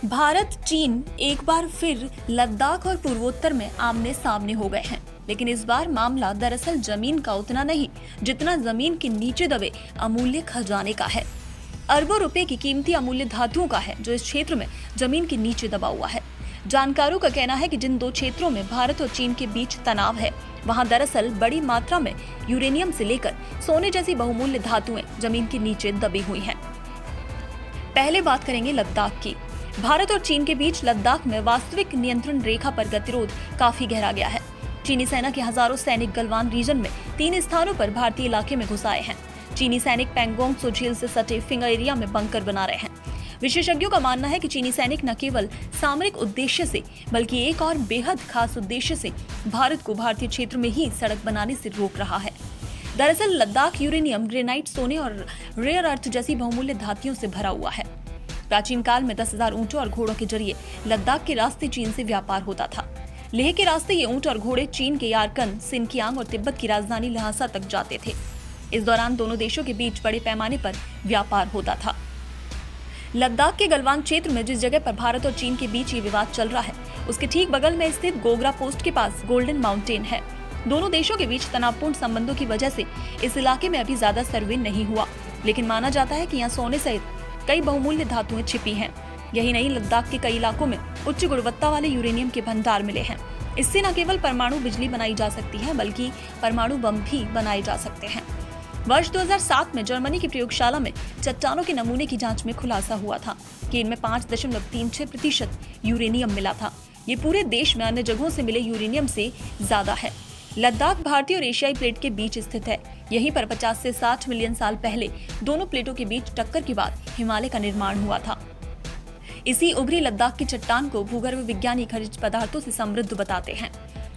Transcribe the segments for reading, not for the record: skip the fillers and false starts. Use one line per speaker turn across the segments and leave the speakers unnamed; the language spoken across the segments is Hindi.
भारत चीन एक बार फिर लद्दाख और पूर्वोत्तर में आमने सामने हो गए हैं, लेकिन इस बार मामला दरअसल जमीन का उतना नहीं जितना जमीन के नीचे दबे अमूल्य खजाने का है। अरबों रुपए की कीमती अमूल्य धातुओं का है जो इस क्षेत्र में जमीन के नीचे दबा हुआ है। जानकारों का कहना है कि जिन दो क्षेत्रों में भारत और चीन के बीच तनाव है, वहां दरअसल बड़ी मात्रा में यूरेनियम से लेकर सोने जैसी बहुमूल्य धातुएं जमीन के नीचे दबी हुई हैं। पहले बात करेंगे लद्दाख की। भारत और चीन के बीच लद्दाख में वास्तविक नियंत्रण रेखा पर गतिरोध काफी गहरा गया है। चीनी सेना के हजारों सैनिक गलवान रीजन में 3 स्थानों पर भारतीय इलाके में घुस आए हैं। चीनी सैनिक पैंगोंग त्सो झील से सटे फिंगर एरिया में बंकर बना रहे हैं। विशेषज्ञों का मानना है कि चीनी सैनिक न केवल सामरिक उद्देश्य से बल्कि एक और बेहद खास उद्देश्य से भारत को भारतीय क्षेत्र में ही सड़क बनाने से रोक रहा है। दरअसल लद्दाख यूरेनियम, ग्रेनाइट, सोने और रेयर अर्थ जैसी बहुमूल्य धातुओं से भरा हुआ है। प्राचीन काल में 10,000 ऊंटों और घोड़ों के जरिए लद्दाख के रास्ते चीन से व्यापार होता था। लेह के रास्ते ये ऊंट और घोड़े चीन के यारकन, सिनकियांग और तिब्बत की राजधानी ल्हासा तक जाते थे। इस दौरान दोनों देशों के बीच बड़े पैमाने पर व्यापार होता था। लद्दाख के गलवान क्षेत्र में जिस जगह पर भारत और चीन के बीच ये विवाद चल रहा है, उसके ठीक बगल में स्थित गोगरा पोस्ट के पास गोल्डन माउंटेन है। दोनों देशों के बीच तनावपूर्ण संबंधों की वजह से इस इलाके में अभी ज्यादा सर्वे नहीं हुआ, लेकिन माना जाता है कि यहाँ सोने सहित कई बहुमूल्य धातुएं छिपी हैं। यही नहीं, लद्दाख के कई इलाकों में उच्च गुणवत्ता वाले यूरेनियम के भंडार मिले हैं। इससे न केवल परमाणु बिजली बनाई जा सकती है बल्कि परमाणु बम भी बनाए जा सकते हैं। वर्ष 2007 में जर्मनी की प्रयोगशाला में चट्टानों के नमूने की जांच में खुलासा हुआ था कि इनमें 5.36% यूरेनियम मिला था। ये पूरे देश में अन्य जगहों से मिले यूरेनियम से ज्यादा है। लद्दाख भारतीय और एशियाई प्लेट के बीच स्थित है। यहीं पर 50 से 60 मिलियन साल पहले दोनों प्लेटों के बीच टक्कर के बाद हिमालय का निर्माण हुआ था। इसी उभरी लद्दाख की चट्टान को भूगर्भ विज्ञानी खनिज पदार्थों से समृद्ध बताते हैं।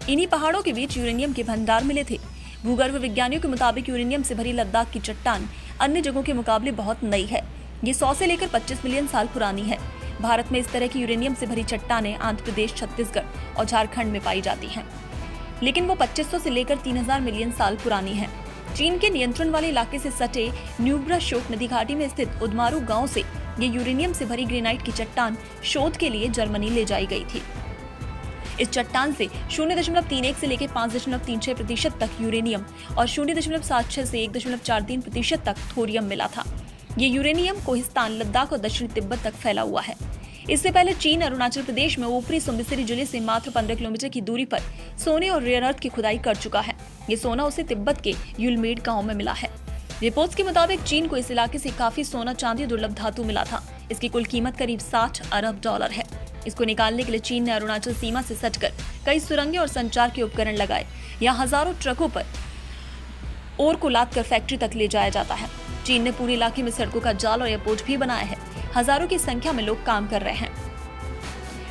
इन्हीं पहाड़ों के बीच यूरेनियम के भंडार मिले थे। भूगर्भ विज्ञानियों के मुताबिक यूरेनियम से भरी लद्दाख की चट्टान अन्य जगहों के मुकाबले बहुत नई है। ये 100 से लेकर 25 मिलियन साल पुरानी है। भारत में इस तरह की यूरेनियम से भरी चट्टानें आंध्र प्रदेश, छत्तीसगढ़ और झारखंड में पाई जाती हैं, लेकिन वो 2500 से लेकर 3000 मिलियन साल पुरानी है। चीन के नियंत्रण वाले इलाके से सटे न्यूब्रा शोक नदी घाटी में स्थित उदमारू गांव से ये यूरेनियम से भरी ग्रेनाइट की चट्टान शोध के लिए जर्मनी ले जाई गई थी। इस चट्टान से 0.31 से लेकर 5.36% तक यूरेनियम और 0.76 से 1.43% तक थोरियम मिला था। ये यूरेनियम कोहिस्तान, लद्दाख और दक्षिणी तिब्बत तक फैला हुआ है। इससे पहले चीन अरुणाचल प्रदेश में ऊपरी सुनबसिरी जिले से मात्र 15 किलोमीटर की दूरी पर सोने और रेयर अर्थ की खुदाई कर चुका है। ये सोना उसे तिब्बत के युलमेड गांव में मिला है। रिपोर्ट्स के मुताबिक चीन को इस इलाके से काफी सोना, चांदी और दुर्लभ धातु मिला था। इसकी कुल कीमत करीब $60 अरब है। इसको निकालने के लिए चीन ने अरुणाचल सीमा से सटकर कई सुरंगें और संचार के उपकरण लगाए। यहाँ हजारों ट्रकों पर ओर को लाद कर फैक्ट्री तक ले जाया जाता है। चीन ने पूरे इलाके में सड़कों का जाल और एयरपोर्ट भी बनाया है। हजारों की संख्या में लोग काम कर रहे हैं।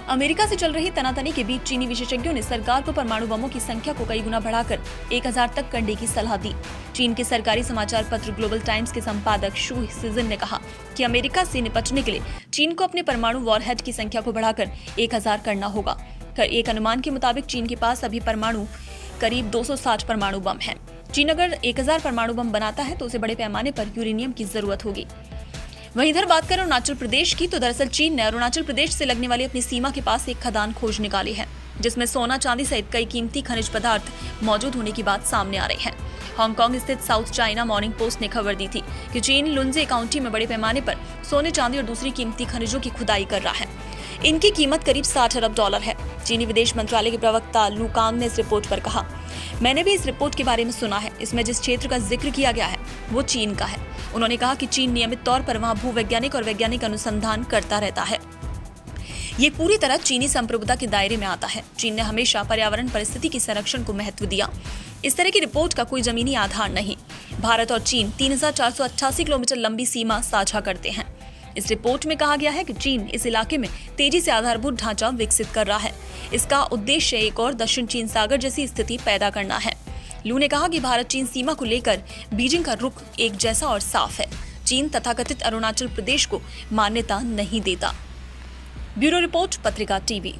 अमेरिका से चल रही तनातनी के बीच चीनी विशेषज्ञों ने सरकार को परमाणु बमों की संख्या को कई गुना बढ़ाकर 1000 तक करने की सलाह दी। चीन के सरकारी समाचार पत्र ग्लोबल टाइम्स के संपादक शू सीजन ने कहा कि अमेरिका से निपटने के लिए चीन को अपने परमाणु वॉरहेड की संख्या को बढ़ाकर 1000 करना होगा। एक अनुमान के मुताबिक चीन के पास अभी परमाणु करीब 260 परमाणु बम है। चीन अगर 1000 परमाणु बम बनाता है तो उसे बड़े पैमाने पर यूरेनियम की जरूरत होगी। वहीं इधर बात करें अरुणाचल प्रदेश की, तो दरअसल चीन ने अरुणाचल प्रदेश से लगने वाली अपनी सीमा के पास एक खदान खोज निकाली है, जिसमें सोना, चांदी सहित कई कीमती खनिज पदार्थ मौजूद होने की बात सामने आ रही है। हांगकांग स्थित साउथ चाइना मॉर्निंग पोस्ट ने खबर दी थी कि चीन लुंजे काउंटी में बड़े पैमाने पर सोने, चांदी और दूसरी कीमती खनिजों की खुदाई कर रहा है। इनकी कीमत करीब $60 अरब है। चीनी विदेश मंत्रालय के प्रवक्ता लू कांग ने इस रिपोर्ट पर कहा, मैंने भी इस रिपोर्ट के बारे में सुना है। इसमें जिस क्षेत्र का जिक्र किया गया है वो चीन का है। उन्होंने कहा कि चीन नियमित तौर पर वहां भूवैज्ञानिक और वैज्ञानिक अनुसंधान करता रहता है। ये पूरी तरह चीनी संप्रभुता के दायरे में आता है। चीन ने हमेशा पर्यावरण परिस्थिति के संरक्षण को महत्व दिया। इस तरह की रिपोर्ट का कोई जमीनी आधार नहीं। भारत और चीन 3488 किलोमीटर लंबी सीमा साझा करते हैं। इस रिपोर्ट में कहा गया है कि चीन इस इलाके में तेजी से आधारभूत ढांचा विकसित कर रहा है। इसका उद्देश्य एक और दक्षिण चीन सागर जैसी स्थिति पैदा करना है। लू ने कहा कि भारत चीन सीमा को लेकर बीजिंग का रुख एक जैसा और साफ है। चीन तथाकथित अरुणाचल प्रदेश को मान्यता नहीं देता। ब्यूरो रिपोर्ट, पत्रिका टीवी।